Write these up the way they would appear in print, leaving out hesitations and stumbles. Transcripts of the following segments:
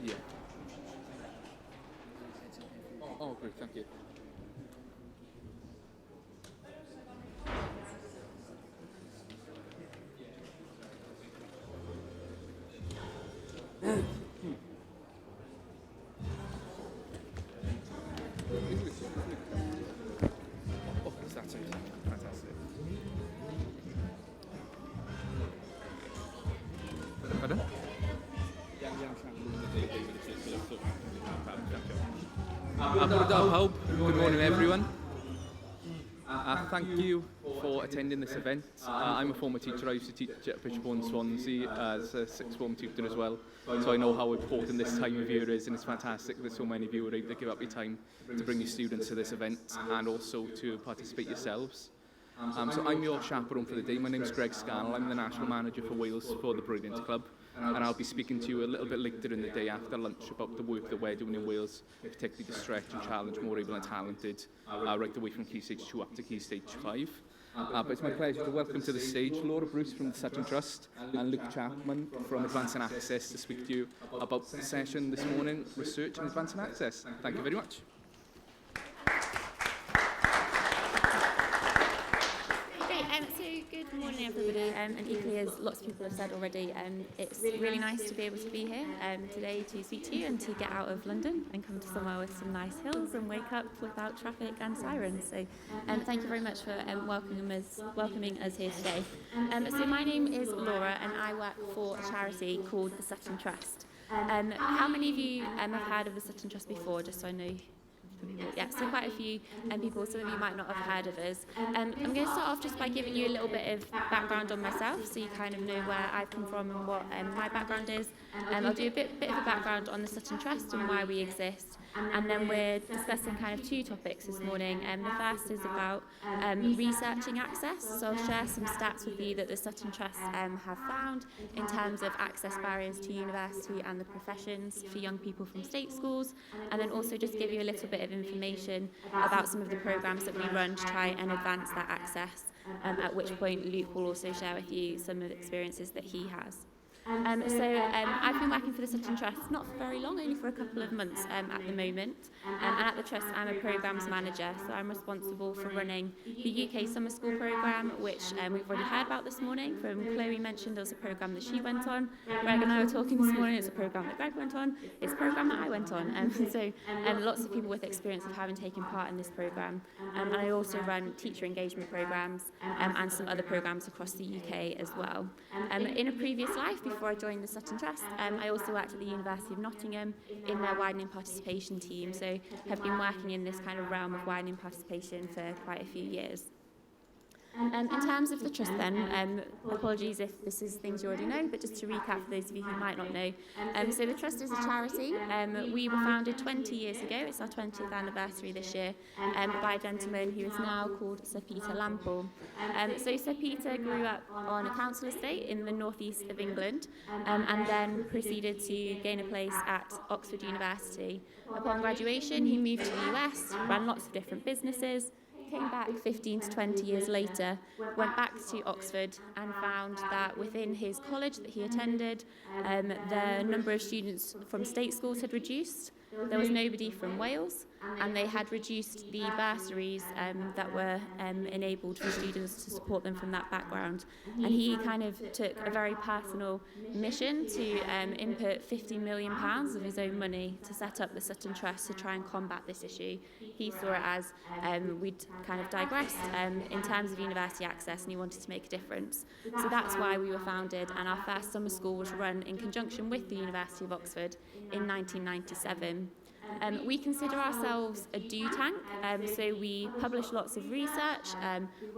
Yeah. Oh, great, thank you. Oh, that's it. Fantastic. Pardon? Good morning, everyone. Thank you for attending this event. I'm a former teacher. I used to teach at Bishopbourne Swansea as a sixth form tutor as well. So I know how important this time of year is, and it's fantastic that so many of you are able to give up your time to bring your students to this event and also to participate yourselves. So I'm your chaperone for the day. My name's Greg Scannell. I'm the National Manager for Wales for the Brilliant Club. And I'll be speaking to you a little bit later in the day after lunch about the work that we're doing in Wales, particularly to stretch and challenge more able and talented, right away from Key Stage 2 up to Key Stage 5. But it's my pleasure to welcome to the stage Laura Bruce from the Sutton Trust and Luke Chapman from Advancing Access to speak to you about the session this morning, Research in Advancing Access. Thank you very much. Good morning, everybody, and equally as lots of people have said already, it's really nice to be able to be here today to speak to you and to get out of London and come to somewhere with some nice hills and wake up without traffic and sirens. So thank you very much for welcoming us here today. So my name is Laura and I work for a charity called the Sutton Trust. How many of you have heard of the Sutton Trust before, just so I know? Yeah, so quite a few people, some of you might not have heard of us. I'm going to start off just by giving you a little bit of background on myself so you kind of know where I've come from and what my background is. I'll do a bit of a background on the Sutton Trust and why we exist, and then we're discussing kind of two topics this morning. The first is about researching access, so I'll share some stats with you that the Sutton Trust have found in terms of access barriers to university and the professions for young people from state schools, and then also just give you a little bit of information about some of the programmes that we run to try and advance that access, at which point Luke will also share with you some of the experiences that he has. I've been working for the Sutton Trust not for very long, only for a couple of months at the moment. And at the Trust, I'm a programmes manager, so I'm responsible for running the UK Summer School programme, which we've already heard about this morning. From Chloe mentioned there was a programme that she went on. Greg and I were talking this morning, it's a programme that Greg went on. It's a programme that I went on. Lots of people with experience of having taken part in this programme. And I also run teacher engagement programmes and some other programmes across the UK as well. In a previous life, before I joined the Sutton Trust, I also worked at the University of Nottingham in their widening participation team, so have been working in this kind of realm of widening participation for quite a few years. In terms of the Trust then, apologies if this is things you already know, but just to recap for those of you who might not know. So the Trust is a charity. We were founded 20 years ago, it's our 20th anniversary this year, by a gentleman who is now called Sir Peter Lampall. So Sir Peter grew up on a council estate in the northeast of England, and then proceeded to gain a place at Oxford University. Upon graduation, he moved to the US, ran lots of different businesses, came back 15 to 20 years later, went back to Oxford and found that within his college that he attended, the number of students from state schools had reduced. There was nobody from Wales, and they had reduced the bursaries that were enabled for students to support them from that background. And he kind of took a very personal mission to input £50 million of his own money to set up the Sutton Trust to try and combat this issue. He saw it as we'd kind of digressed in terms of university access, and he wanted to make a difference. So that's why we were founded, and our first summer school was run in conjunction with the University of Oxford in 1997. We consider ourselves a do tank, so we publish lots of research,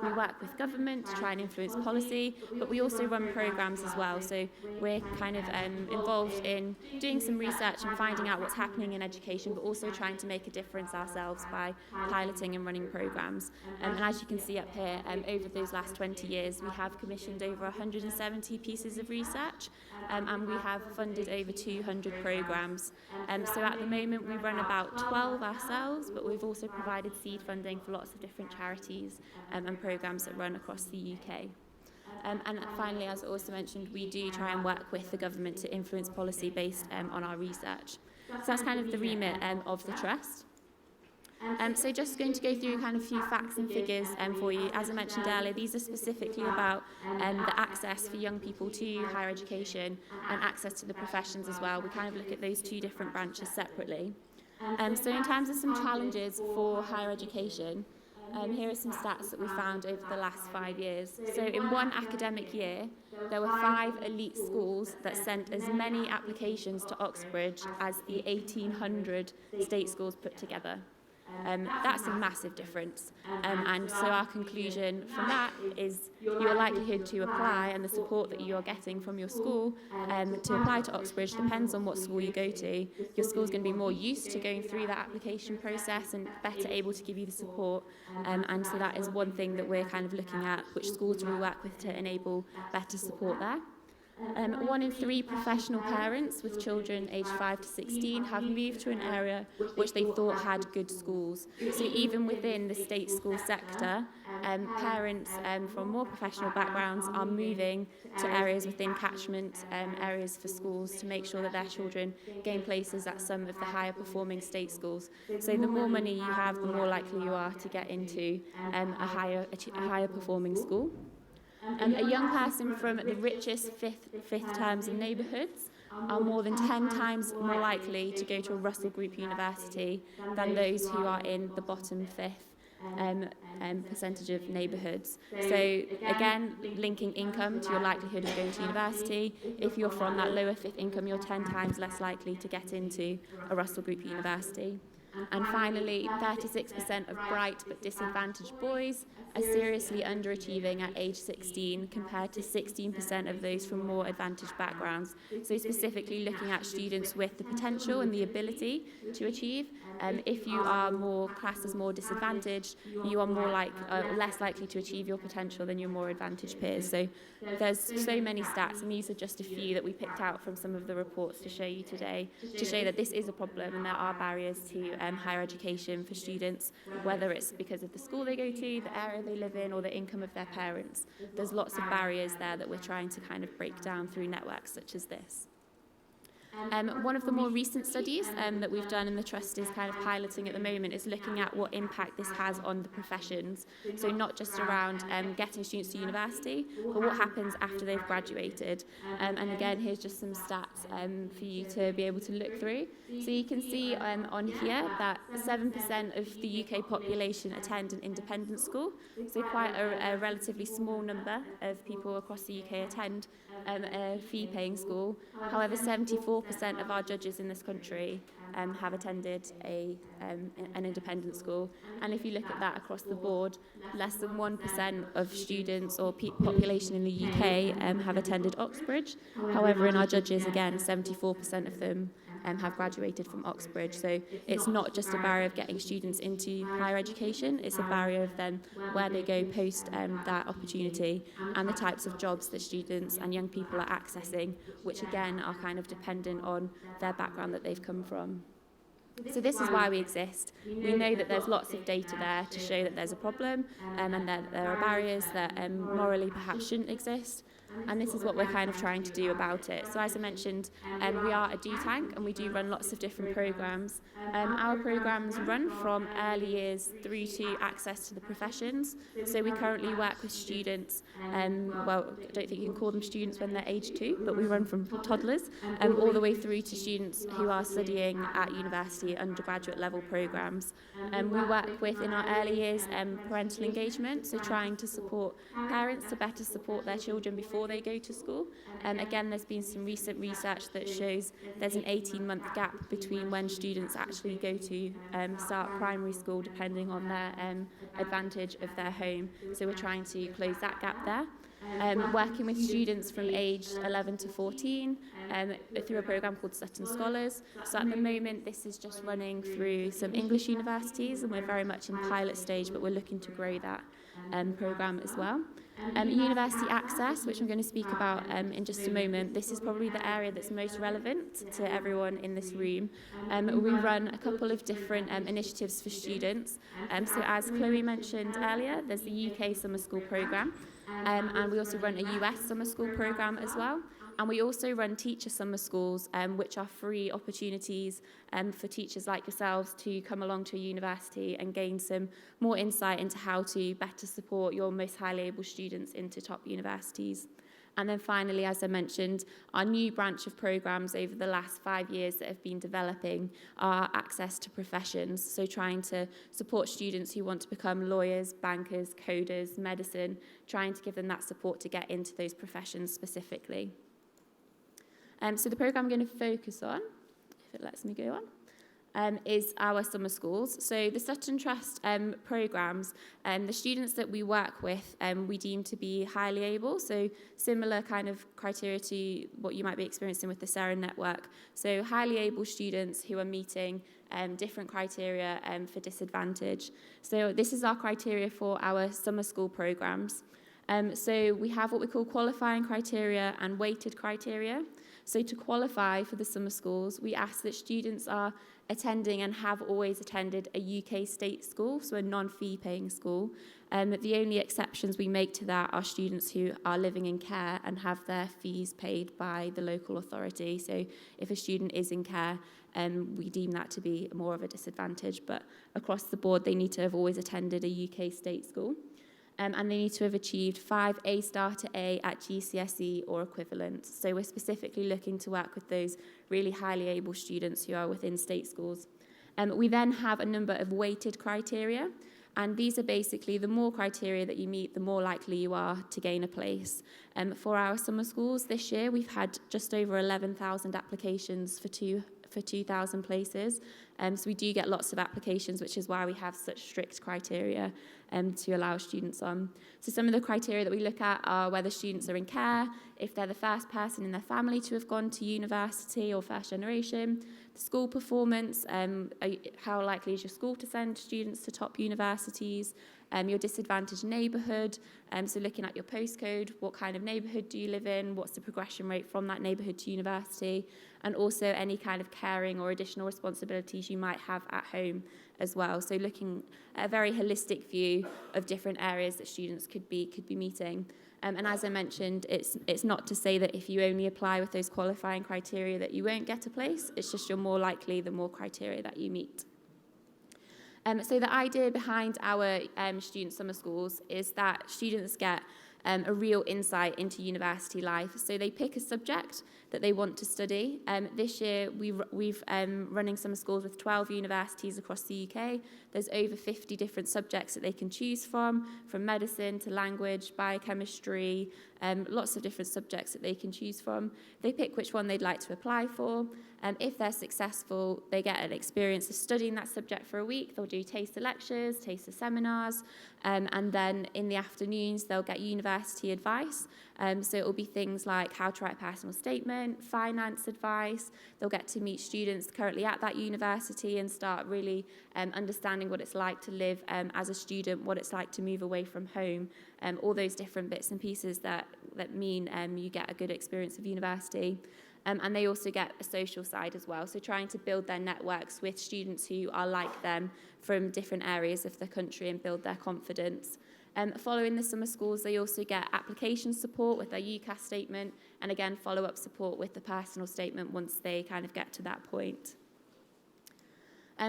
we work with government to try and influence policy, but we also run programs as well. So we're kind of involved in doing some research and finding out what's happening in education, but also trying to make a difference ourselves by piloting and running programs. And as you can see up here, over those last 20 years, we have commissioned over 170 pieces of research, and we have funded over 200 programs. So at the moment we run about 12 ourselves, but we've also provided seed funding for lots of different charities and programs that run across the UK. And finally, as I also mentioned, we do try and work with the government to influence policy based on our research. So that's kind of the remit of the Trust. So just going to go through kind of a few facts and figures for you. As I mentioned earlier, these are specifically about the access for young people to higher education and access to the professions as well. We kind of look at those two different branches separately. So in terms of some challenges for higher education, here are some stats that we found over the last 5 years. So in one academic year, there were 5 elite schools that sent as many applications to Oxbridge as the 1,800 state schools put together. That's a massive difference, and so our conclusion from that is your likelihood to apply and the support that you're getting from your school to apply to Oxbridge depends on what school you go to. Your school's going to be more used to going through that application process and better able to give you the support, and so that is one thing that we're kind of looking at, which schools do we work with to enable better support there. 1 in 3 professional parents with children aged 5 to 16 have moved to an area which they thought had good schools. So even within the state school sector, parents from more professional backgrounds are moving to areas within catchment areas for schools to make sure that their children gain places at some of the higher performing state schools. So the more money you have, the more likely you are to get into a higher performing school. A young person from the richest fifth terms and neighbourhoods are more than 10 times more likely to go to a Russell Group university than those who are in the bottom fifth percentage of neighbourhoods. So again, linking income to your likelihood of going to university. If you're from that lower fifth income, you're 10 times less likely to get into a Russell Group university. And finally, 36% of bright but disadvantaged boys are seriously underachieving at age 16 compared to 16% of those from more advantaged backgrounds. So specifically looking at students with the potential and the ability to achieve. If you are more classed as more disadvantaged, you are less likely to achieve your potential than your more advantaged peers. So there's so many stats, and these are just a few that we picked out from some of the reports to show you today, to show that this is a problem and there are barriers to higher education for students, whether it's because of the school they go to, the area they live in, or the income of their parents. There's lots of barriers there that we're trying to kind of break down through networks such as this. One of the more recent studies that we've done in the Trust is kind of piloting at the moment is looking at what impact this has on the professions. So not just around getting students to university, but what happens after they've graduated. And again, here's just some stats for you to be able to look through. So you can see on here that 7% of the UK population attend an independent school. So quite a relatively small number of people across the UK attend a fee-paying school. However, 74% of our judges in this country have attended an independent school. And if you look at that across the board, less than 1% of students or population in the UK have attended Oxbridge. However, in our judges, again, 74% of them have graduated from Oxbridge. So it's not just a barrier of getting students into higher education, it's a barrier of then where they go post that opportunity and the types of jobs that students and young people are accessing, which again are kind of dependent on their background that they've come from. So this is why we exist. We know that there's lots of data there to show that there's a problem and that there are barriers that morally perhaps shouldn't exist. And this is what we're kind of trying to do about it. So as I mentioned, we are a do tank and we do run lots of different programs. Our programs run from early years through to access to the professions. So we currently work with students, well, I don't think you can call them students when they're age 2, but we run from toddlers all the way through to students who are studying at university undergraduate level programs. We work with, in our early years, parental engagement, so trying to support parents to better support their children before before they go to school. Again, there's been some recent research that shows there's an 18-month gap between when students actually go to start primary school, depending on their advantage of their home. So we're trying to close that gap there. Working with students from age 11 to 14 through a programme called Sutton Scholars. So at the moment, this is just running through some English universities, and we're very much in pilot stage, but we're looking to grow that programme as well. University access, which I'm going to speak about in just a moment. This is probably the area that's most relevant to everyone in this room. We run a couple of different initiatives for students. So as Chloe mentioned earlier, there's the UK Summer School Programme, and we also run a US Summer School Programme as well. And we also run teacher summer schools, which are free opportunities for teachers like yourselves to come along to a university and gain some more insight into how to better support your most highly able students into top universities. And then finally, as I mentioned, our new branch of programmes over the last 5 years that have been developing are access to professions. So trying to support students who want to become lawyers, bankers, coders, medicine, trying to give them that support to get into those professions specifically. So the programme I'm going to focus on, if it lets me go on, is our summer schools. So the Sutton Trust programmes, the students that we work with, we deem to be highly able, so similar kind of criteria to what you might be experiencing with the Seren network. So highly able students who are meeting different criteria for disadvantage. So this is our criteria for our summer school programmes. So we have what we call qualifying criteria and weighted criteria. So to qualify for the summer schools, we ask that students are attending and have always attended a UK state school, so a non-fee paying school. The only exceptions we make to that are students who are living in care and have their fees paid by the local authority. So if a student is in care, we deem that to be more of a disadvantage, but across the board, they need to have always attended a UK state school. And they need to have achieved 5 A-star to A at GCSE or equivalent. So we're specifically looking to work with those really highly able students who are within state schools. We then have a number of weighted criteria, and these are basically the more criteria that you meet, the more likely you are to gain a place. For our summer schools this year, we've had just over 11,000 applications for 2,000 places. So we do get lots of applications, which is why we have such strict criteria to allow students on. So some of the criteria that we look at are whether students are in care, if they're the first person in their family to have gone to university or first generation, the school performance, how likely is your school to send students to top universities, your disadvantaged neighbourhood, so looking at your postcode, what kind of neighbourhood do you live in, what's the progression rate from that neighbourhood to university, and also any kind of caring or additional responsibilities you might have at home as well. So looking at a very holistic view of different areas that students could be meeting. And as I mentioned, it's not to say that if you only apply with those qualifying criteria that you won't get a place. It's just you're more likely the more criteria that you meet. So the idea behind our student summer schools is that students get a real insight into university life. So they pick a subject that they want to study. This year, we've running summer schools with 12 universities across the UK. There's over 50 different subjects that they can choose from medicine to language, biochemistry, lots of different subjects that they can choose from. They pick which one they'd like to apply for. If they're successful, they get an experience of studying that subject for a week. They'll do taster lectures, taster seminars, and then in the afternoons, they'll get university advice. So it will be things like how to write a personal statement, finance advice. They'll get to meet students currently at that university and start really understanding what it's like to live as a student, what it's like to move away from home, all those different bits and pieces that mean you get a good experience of university. And they also get a social side as well, so trying to build their networks with students who are like them from different areas of the country and build their confidence. Following the summer schools, they also get application support with their UCAS statement, and again, follow-up support with the personal statement once they kind of get to that point.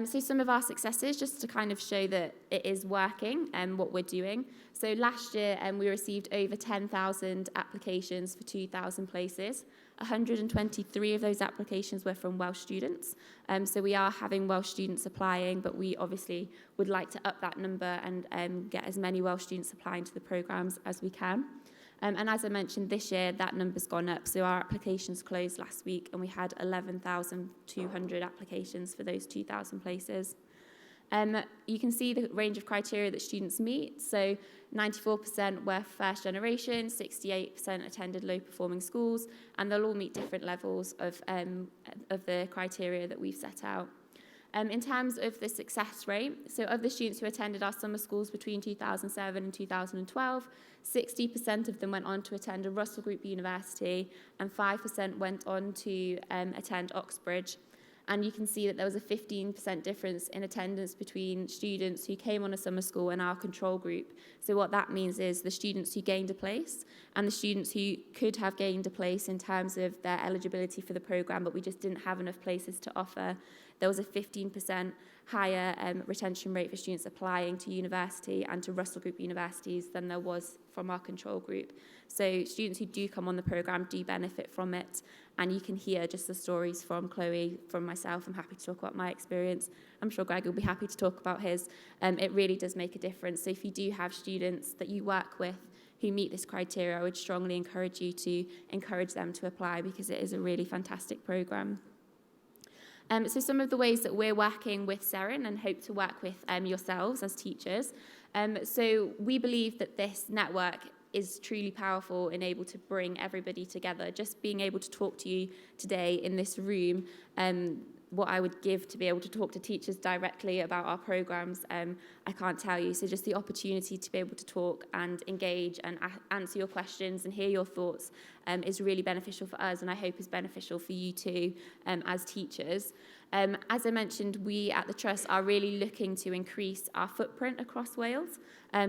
So some of our successes, just to kind of show that it is working and what we're doing. So last year, we received over 10,000 applications for 2,000 places. 123 of those applications were from Welsh students. So we are having Welsh students applying, but we obviously would like to up that number and get as many Welsh students applying to the programmes as we can. And as I mentioned, this year that number's gone up. So our applications closed last week and we had 11,200 applications for those 2,000 places. You can see the range of criteria that students meet. So 94% were first generation, 68% attended low performing schools, and they'll all meet different levels of the criteria that we've set out. In terms of the success rate, so of the students who attended our summer schools between 2007 and 2012, 60% of them went on to attend a Russell Group university and 5% went on to attend Oxbridge. And you can see that there was a 15% difference in attendance between students who came on a summer school and our control group. So what that means is the students who gained a place and the students who could have gained a place in terms of their eligibility for the programme, but we just didn't have enough places to offer. There was a 15% higher retention rate for students applying to university and to Russell Group universities than there was from our control group. So students who do come on the programme do benefit from it. And you can hear just the stories from Chloe, from myself. I'm happy to talk about my experience. I'm sure Greg will be happy to talk about his. It really does make a difference. So if you do have students that you work with who meet this criteria, I would strongly encourage you to encourage them to apply because it is a really fantastic programme. So some of the ways that we're working with Seren and hope to work with yourselves as teachers. So we believe that this network is truly powerful and able to bring everybody together. Just being able to talk to you today in this room, what I would give to be able to talk to teachers directly about our programmes, I can't tell you. So just the opportunity to be able to talk and engage and answer your questions and hear your thoughts is really beneficial for us, and I hope is beneficial for you too as teachers. As I mentioned, we at the Trust are really looking to increase our footprint across Wales.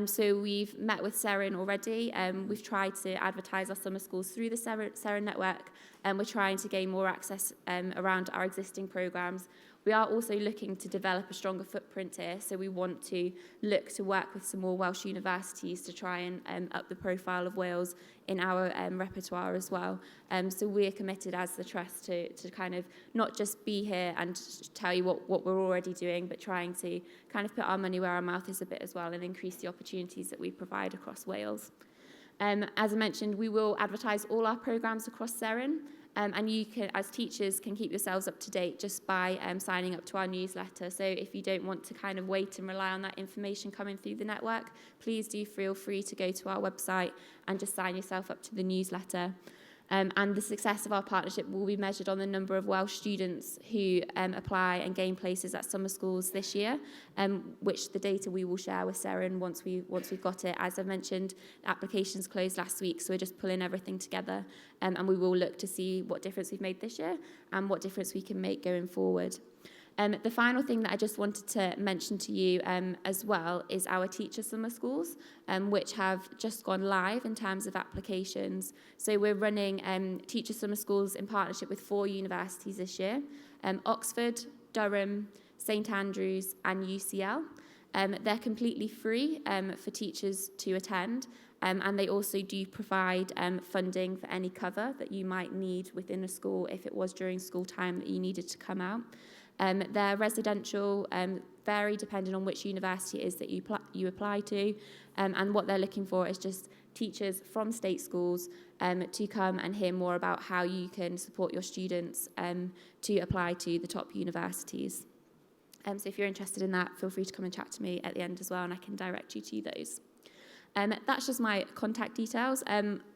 So we've met with Seren already. We've tried to advertise our summer schools through the Seren network, and we're trying to gain more access around our existing programmes. We are also looking to develop a stronger footprint here, so we want to look to work with some more Welsh universities to try and up the profile of Wales in our repertoire as well. So we're committed as the Trust to kind of not just be here and tell you what we're already doing, but trying to kind of put our money where our mouth is a bit as well and increase the opportunities that we provide across Wales. As I mentioned, we will advertise all our programmes across Seren. And you can, as teachers, can keep yourselves up to date just by signing up to our newsletter. So if you don't want to kind of wait and rely on that information coming through the network, please do feel free to go to our website and just sign yourself up to the newsletter. And the success of our partnership will be measured on the number of Welsh students who apply and gain places at summer schools this year, which the data we will share with Seren once we've got it. As I mentioned, applications closed last week, so we're just pulling everything together, and we will look to see what difference we've made this year and what difference we can make going forward. The final thing that I just wanted to mention to you as well is our teacher summer schools, which have just gone live in terms of applications. So we're running teacher summer schools in partnership with 4 universities this year, Oxford, Durham, St Andrews and UCL. They're completely free for teachers to attend, and they also do provide funding for any cover that you might need within a school if it was during school time that you needed to come out. They're residential, vary depending on which university it is that you apply to, and what they're looking for is just teachers from state schools to come and hear more about how you can support your students to apply to the top universities. So if you're interested in that, feel free to come and chat to me at the end as well, and I can direct you to those. That's just my contact details.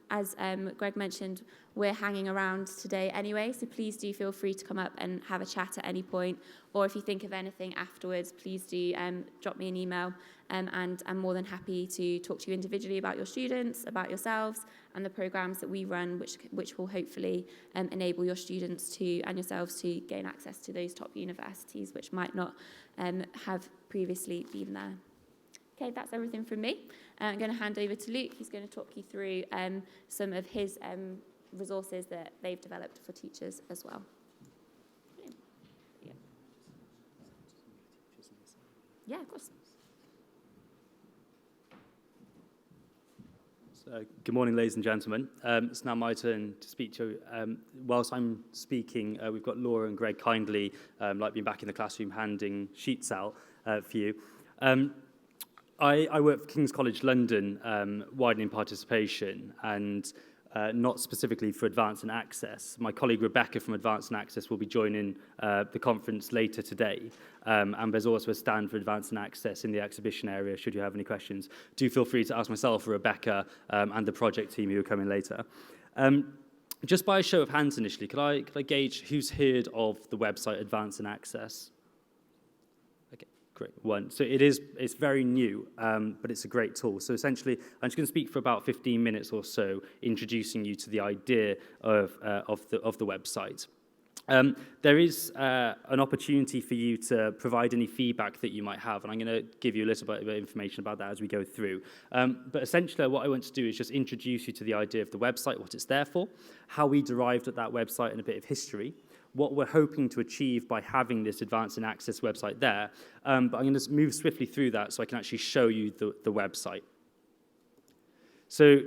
As Greg mentioned, we're hanging around today anyway, so please do feel free to come up and have a chat at any point, or if you think of anything afterwards, please do drop me an email, and I'm more than happy to talk to you individually about your students, about yourselves, and the programmes that we run, which will hopefully enable your students and yourselves to gain access to those top universities, which might not have previously been there. Okay, that's everything from me. I'm going to hand over to Luke. He's going to talk you through some of his resources that they've developed for teachers as well. Yeah, of course. So, good morning, ladies and gentlemen. It's now my turn to speak to you. Whilst I'm speaking, we've got Laura and Greg kindly, being back in the classroom, handing sheets out for you. I work for King's College London, widening participation, and not specifically for Advanced and Access. My colleague Rebecca from Advanced and Access will be joining the conference later today. And there's also a stand for Advanced and Access in the exhibition area, should you have any questions. Do feel free to ask myself or Rebecca and the project team who are coming later. Just by a show of hands initially, could I gauge who's heard of the website Advanced and Access? Okay, great, one. So it's very new, but it's a great tool. So essentially, I'm just going to speak for about 15 minutes or so, introducing you to the idea of the website. There is an opportunity for you to provide any feedback that you might have, and I'm going to give you a little bit of information about that as we go through. But essentially, what I want to do is just introduce you to the idea of the website, what it's there for, how we derived at that website, and a bit of history, what we're hoping to achieve by having this Advanced and Access website there. But I'm going to move swiftly through that so I can actually show you the website. So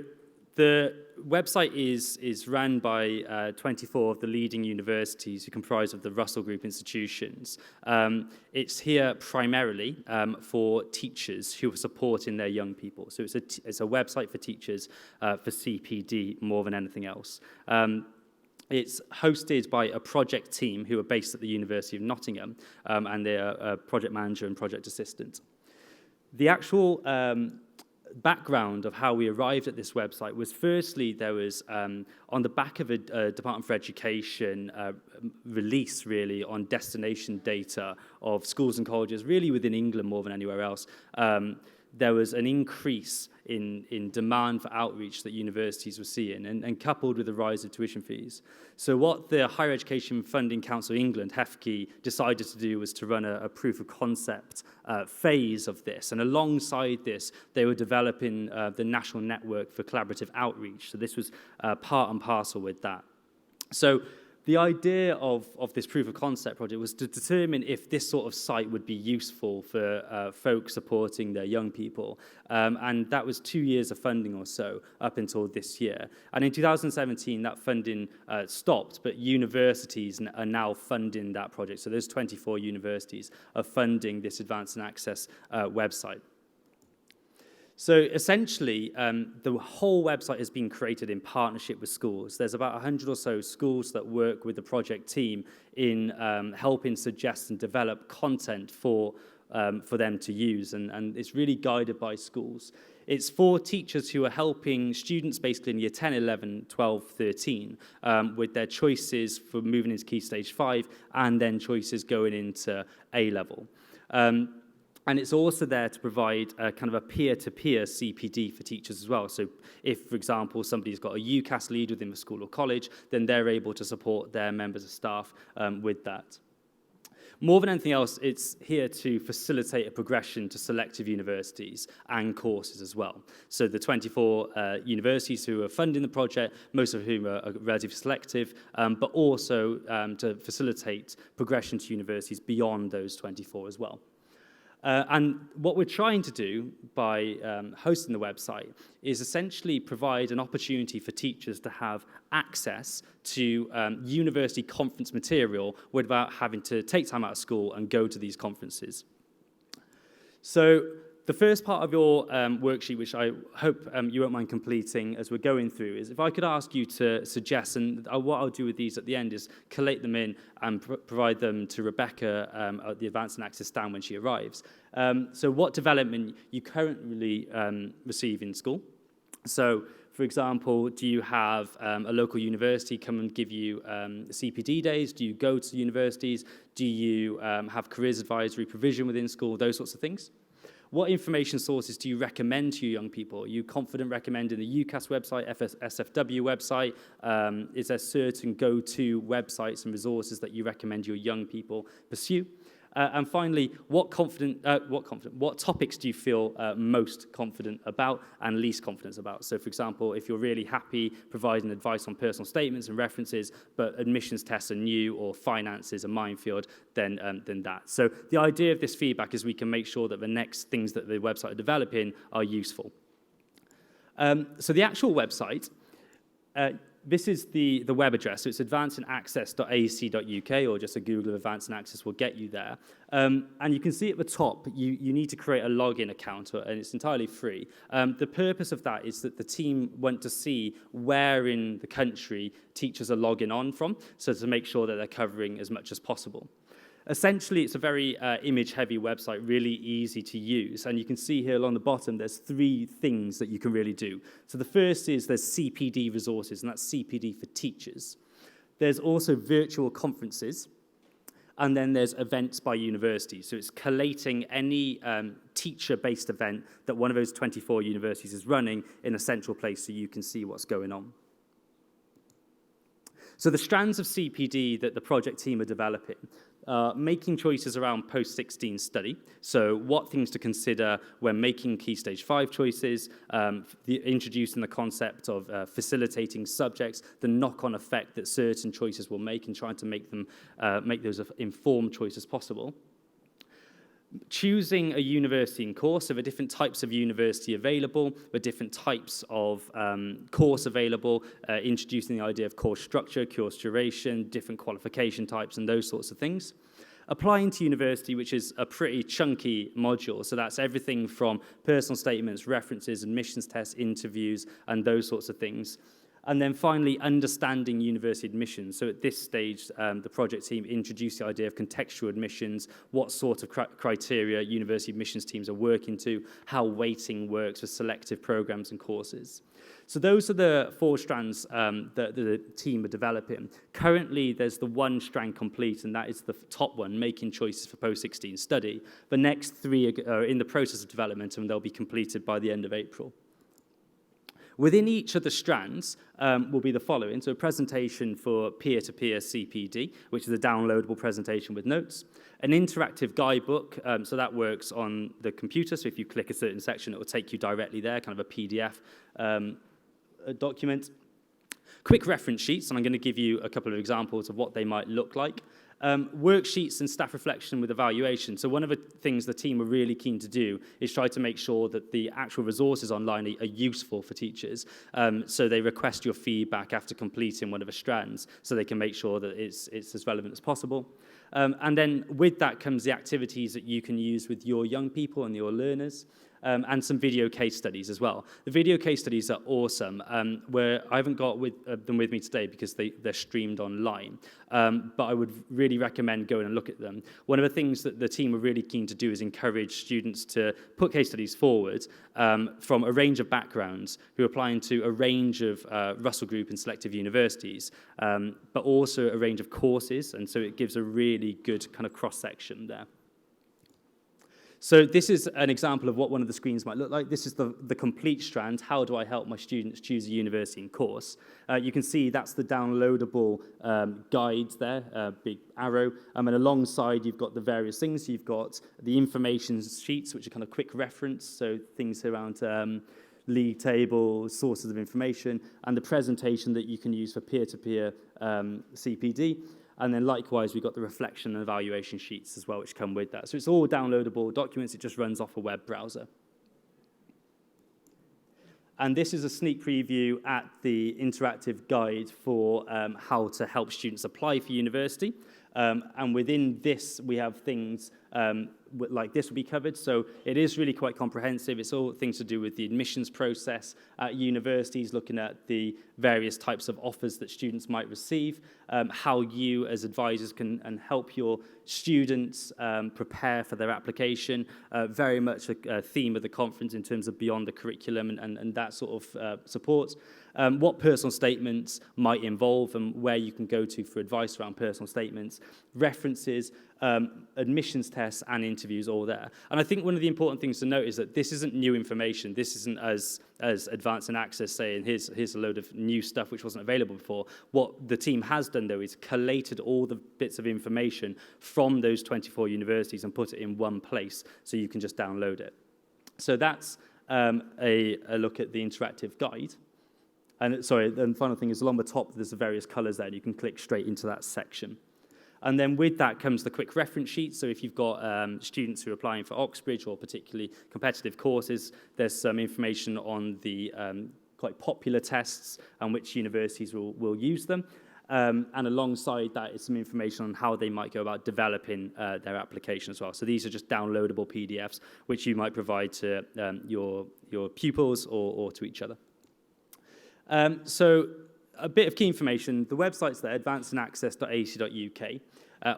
the website is run by 24 of the leading universities who comprise of the Russell Group institutions. It's here primarily for teachers who are supporting their young people. So it's a website for teachers for CPD more than anything else. It's hosted by a project team who are based at the University of Nottingham, and they're a project manager and project assistant. The actual background of how we arrived at this website was, firstly, there was, on the back of a Department for Education release, really, on destination data of schools and colleges, really within England more than anywhere else, there was an increase in demand for outreach that universities were seeing, and coupled with the rise of tuition fees. So what the Higher Education Funding Council of England, HEFCE, decided to do was to run a proof of concept phase of this. And alongside this, they were developing the National Network for Collaborative Outreach. So this was part and parcel with that. So the idea of this proof of concept project was to determine if this sort of site would be useful for folks supporting their young people. And that was 2 years of funding or so up until this year. And in 2017, that funding stopped, but universities are now funding that project. So there's 24 universities are funding this Advanced and Access website. So essentially, the whole website has been created in partnership with schools. There's about 100 or so schools that work with the project team in helping suggest and develop content for them to use, and it's really guided by schools. It's for teachers who are helping students basically in year 10, 11, 12, 13 with their choices for moving into Key Stage 5 and then choices going into A-level. And it's also there to provide kind of a peer-to-peer CPD for teachers as well. So if, for example, somebody's got a UCAS lead within the school or college, then they're able to support their members of staff with that. More than anything else, it's here to facilitate a progression to selective universities and courses as well. So the 24 universities who are funding the project, most of whom are relatively selective, but also to facilitate progression to universities beyond those 24 as well. And what we're trying to do by hosting the website is essentially provide an opportunity for teachers to have access to university conference material without having to take time out of school and go to these conferences. So the first part of your worksheet, which I hope you won't mind completing as we're going through, is if I could ask you to suggest, and what I'll do with these at the end is collate them in and provide them to Rebecca at the Advanced and Access stand when she arrives. So what development you currently receive in school? So, for example, do you have a local university come and give you CPD days? Do you go to universities? Do you have careers advisory provision within school? Those sorts of things. What information sources do you recommend to your young people? Are you confident recommending the UCAS website, SFW website? Is there certain go-to websites and resources that you recommend your young people pursue? And finally, what topics do you feel most confident about and least confident about? So, for example, if you're really happy providing advice on personal statements and references, but admissions tests are new or finance is a minefield, then that. So the idea of this feedback is we can make sure that the next things that the website are developing are useful. So the actual website, this is the web address. So it's advancedinaccess.ac.uk, or just a Google of Advanced in Access will get you there. And you can see at the top, you need to create a login account, and it's entirely free. The purpose of that is that the team want to see where in the country teachers are logging on from, so to make sure that they're covering as much as possible. Essentially, it's a very image-heavy website, really easy to use. And you can see here along the bottom, there's 3 things that you can really do. So the first is there's CPD resources, and that's CPD for teachers. There's also virtual conferences, and then there's events by university. So it's collating any teacher-based event that one of those 24 universities is running in a central place so you can see what's going on. So the strands of CPD that the project team are developing, making choices around post-16 study, so what things to consider when making Key Stage 5 choices, introducing the concept of facilitating subjects, the knock-on effect that certain choices will make, and trying to make those informed choices possible. Choosing a university in course, so there are different types of university available, there are different types of course available, introducing the idea of course structure, course duration, different qualification types, and those sorts of things. Applying to university, which is a pretty chunky module, so that's everything from personal statements, references, admissions tests, interviews, and those sorts of things. And then finally, understanding university admissions. So at this stage, the project team introduced the idea of contextual admissions, what sort of criteria university admissions teams are working to, how weighting works for selective programs and courses. So those are the 4 strands that the team are developing. Currently, there's the 1 strand complete, and that is the top one, making choices for post-16 study. The next 3 are in the process of development, and they'll be completed by the end of April. Within each of the strands will be the following. So a presentation for peer-to-peer CPD, which is a downloadable presentation with notes. An interactive guidebook, so that works on the computer. So if you click a certain section, it will take you directly there, kind of a PDF document. Quick reference sheets, and I'm going to give you a couple of examples of what they might look like. Worksheets and staff reflection with evaluation. So one of the things the team are really keen to do is try to make sure that the actual resources online are useful for teachers. So they request your feedback after completing one of the strands so they can make sure that it's as relevant as possible. And then with that comes the activities that you can use with your young people and your learners. And some video case studies as well. The video case studies are awesome, where I haven't got them with me today because they're streamed online, but I would really recommend going and look at them. One of the things that the team are really keen to do is encourage students to put case studies forward from a range of backgrounds who are applying to a range of Russell Group and selective universities, but also a range of courses, and so it gives a really good kind of cross-section there. So this is an example of what one of the screens might look like. This is the complete strand. How do I help my students choose a university in course? You can see that's the downloadable guide there, big arrow. And alongside, you've got the various things. You've got the information sheets, which are kind of quick reference, so things around league tables, sources of information, and the presentation that you can use for peer-to-peer CPD. And then likewise, we've got the reflection and evaluation sheets as well, which come with that. So it's all downloadable documents. It just runs off a web browser. And this is a sneak preview at the interactive guide for how to help students apply for university. And within this, we have things like this will be covered. So it is really quite comprehensive. It's all things to do with the admissions process at universities, looking at the various types of offers that students might receive, how you as advisors can help your students prepare for their application, very much a theme of the conference in terms of beyond the curriculum and that sort of support. What personal statements might involve and where you can go to for advice around personal statements, references, admissions tests and interviews all there. And I think one of the important things to note is that this isn't new information. This isn't as advanced in access saying here's a load of new stuff which wasn't available before. What the team has done though is collated all the bits of information from those 24 universities and put it in one place so you can just download it. So that's a look at the interactive guide. And sorry, the final thing is along the top, there's the various colors there, and you can click straight into that section. And then with that comes the quick reference sheet. So if you've got students who are applying for Oxbridge or particularly competitive courses, there's some information on the quite popular tests and which universities will use them. And alongside that is some information on how they might go about developing their application as well. So these are just downloadable PDFs, which you might provide to your pupils or to each other. So a bit of key information. The website's there, advancedinaccess.ac.uk.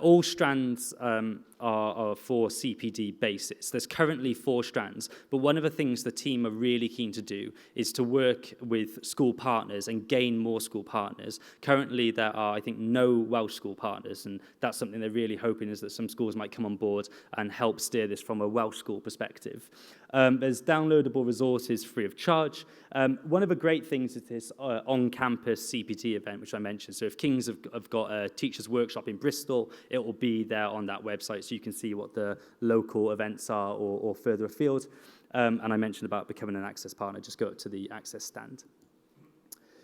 All strands are for CPD basis. There's currently 4 strands, but one of the things the team are really keen to do is to work with school partners and gain more school partners. Currently, there are, I think, no Welsh school partners, and that's something they're really hoping is that some schools might come on board and help steer this from a Welsh school perspective. There's downloadable resources free of charge. One of the great things is this on-campus CPD event, which I mentioned. So if Kings have got a teacher's workshop in Bristol, it will be there on that website, so you can see what the local events are or further afield. And I mentioned about becoming an Access partner. Just go up to the Access stand.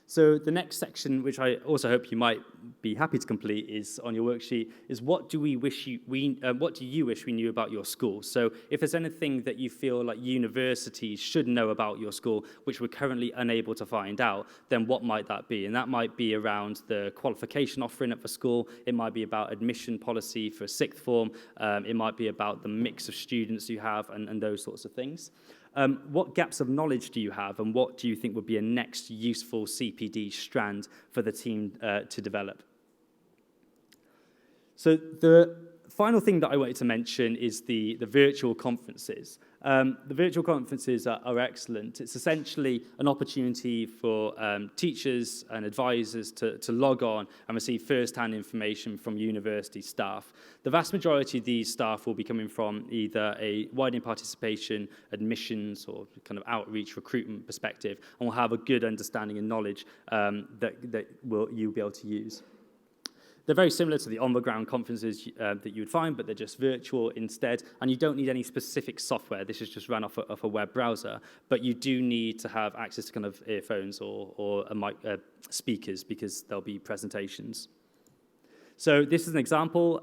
So the next section, which I also hope you might be happy to complete, is on your worksheet, is what do you wish we knew about your school? So if there's anything that you feel like universities should know about your school, which we're currently unable to find out, then what might that be? And that might be around the qualification offering at the school. It might be about admission policy for sixth form. It might be about the mix of students you have and those sorts of things. What gaps of knowledge do you have, and what do you think would be a next useful CPD strand for the team to develop? So the final thing that I wanted to mention is the virtual conferences. The virtual conferences are excellent. It's essentially an opportunity for teachers and advisors to log on and receive first-hand information from university staff. The vast majority of these staff will be coming from either a widening participation, admissions, or kind of outreach recruitment perspective, and will have a good understanding and knowledge that you'll be able to use. They're very similar to the on-the-ground conferences that you would find, but they're just virtual instead, and you don't need any specific software. This is just run off a web browser, but you do need to have access to kind of earphones or speakers because there'll be presentations. So this is an example.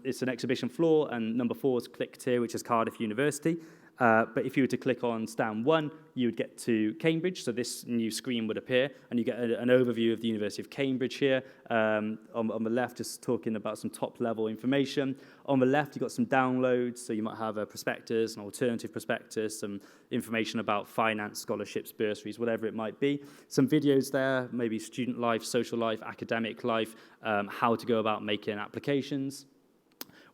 It's an exhibition floor, and number 4 is clicked here, which is Cardiff University. But if you were to click on stand 1, you would get to Cambridge. So this new screen would appear, and you get an overview of the University of Cambridge here. On the left, just talking about some top-level information. On the left, you've got some downloads. So you might have a prospectus, an alternative prospectus, some information about finance, scholarships, bursaries, whatever it might be. Some videos there, maybe student life, social life, academic life, how to go about making applications,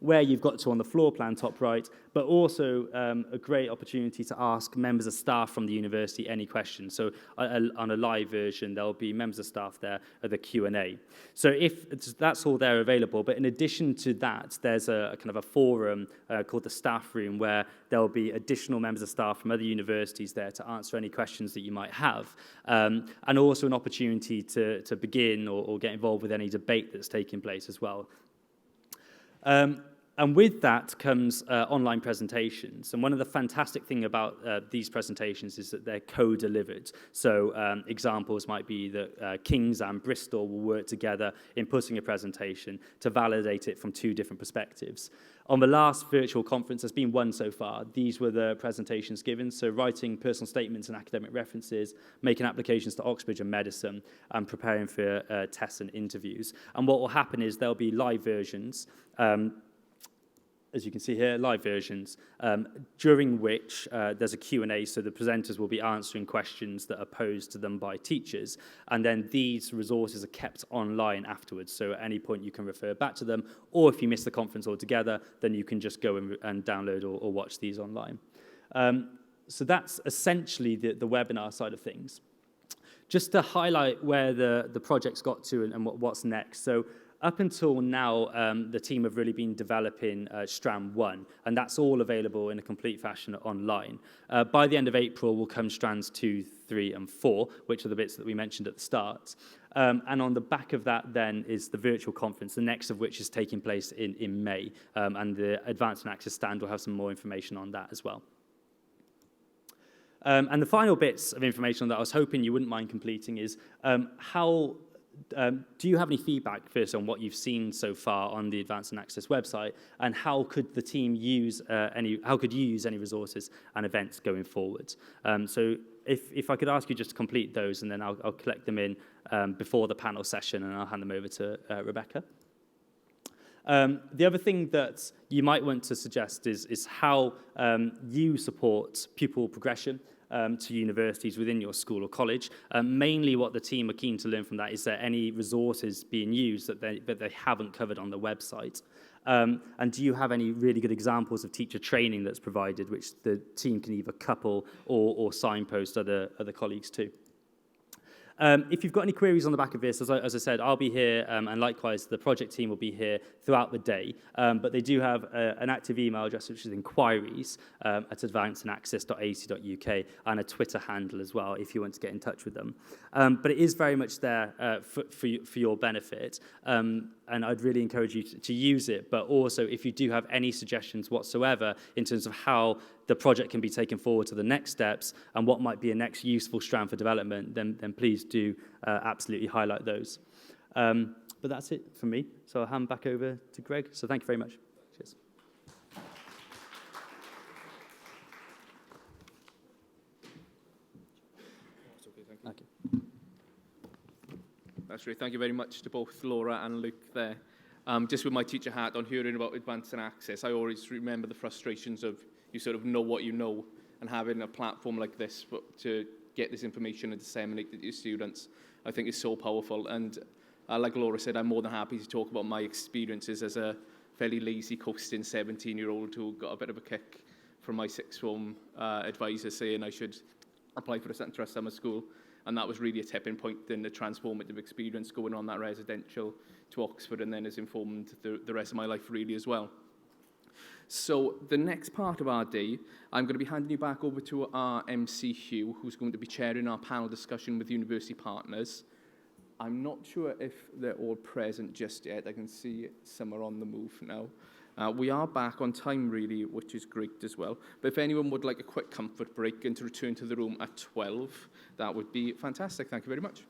where you've got to on the floor plan top right, but also a great opportunity to ask members of staff from the university any questions. So on a live version, there'll be members of staff there at the Q&A. So if that's all there available, but in addition to that, there's a kind of a forum called the staff room where there'll be additional members of staff from other universities there to answer any questions that you might have, and also an opportunity to begin or get involved with any debate that's taking place as well. And with that comes online presentations. And one of the fantastic things about these presentations is that they're co-delivered. So examples might be that Kings and Bristol will work together in putting a presentation to validate it from 2 different perspectives. On the last virtual conference, there's been 1 so far. These were the presentations given. So writing personal statements and academic references, making applications to Oxbridge and medicine, and preparing for tests and interviews. And what will happen is there'll be live versions, as you can see here, live versions, during which there's a Q&A, so the presenters will be answering questions that are posed to them by teachers, and then these resources are kept online afterwards, so at any point you can refer back to them, or if you miss the conference altogether, then you can just go and download or watch these online. So that's essentially the webinar side of things. Just to highlight where the project's got to and what's next. So up until now, the team have really been developing Strand 1, and that's all available in a complete fashion online. By the end of April will come Strands 2, 3, and 4, which are the bits that we mentioned at the start. And on the back of that then is the virtual conference, the next of which is taking place in May, and the Advanced and Access stand will have some more information on that as well. And the final bits of information that I was hoping you wouldn't mind completing is how do you have any feedback first on what you've seen so far on the Advanced and Access website, and how could the team use how could you use any resources and events going forward? So if I could ask you just to complete those, and then I'll collect them in before the panel session, and I'll hand them over to Rebecca. The other thing that you might want to suggest is how you support pupil progression to universities within your school or college. Mainly what the team are keen to learn from that is there any resources being used that they haven't covered on the website? And do you have any really good examples of teacher training that's provided, which the team can either couple or signpost other colleagues to? If you've got any queries on the back of this, as I said, I'll be here, and likewise the project team will be here throughout the day. But they do have an active email address, which is inquiries at advancedanaccess.ac.uk, and a Twitter handle as well, if you want to get in touch with them. But it is very much there for your benefit, and I'd really encourage you to use it. But also, if you do have any suggestions whatsoever in terms of how the project can be taken forward to the next steps and what might be a next useful strand for development, then please do absolutely highlight those. But that's it from me. So I'll hand back over to Greg. So thank you very much. Cheers. Thank you. That's great. Thank you very much to both Laura and Luke there. Just with my teacher hat on, hearing about Advanced and Access, I always remember the frustrations of you sort of know what you know, and having a platform like this to get this information and disseminate it to your students, I think is so powerful. And like Laura said, I'm more than happy to talk about my experiences as a fairly lazy, coasting 17-year-old who got a bit of a kick from my sixth form advisor saying I should apply for a Centre Trust summer school. And that was really a tipping point in the transformative experience going on that residential to Oxford, and then has informed the rest of my life really as well. So the next part of our day, I'm going to be handing you back over to our MC Hugh, who's going to be chairing our panel discussion with university partners. I'm not sure if they're all present just yet. I can see some are on the move now. We are back on time, really, which is great as well. But if anyone would like a quick comfort break and to return to the room at 12, that would be fantastic. Thank you very much.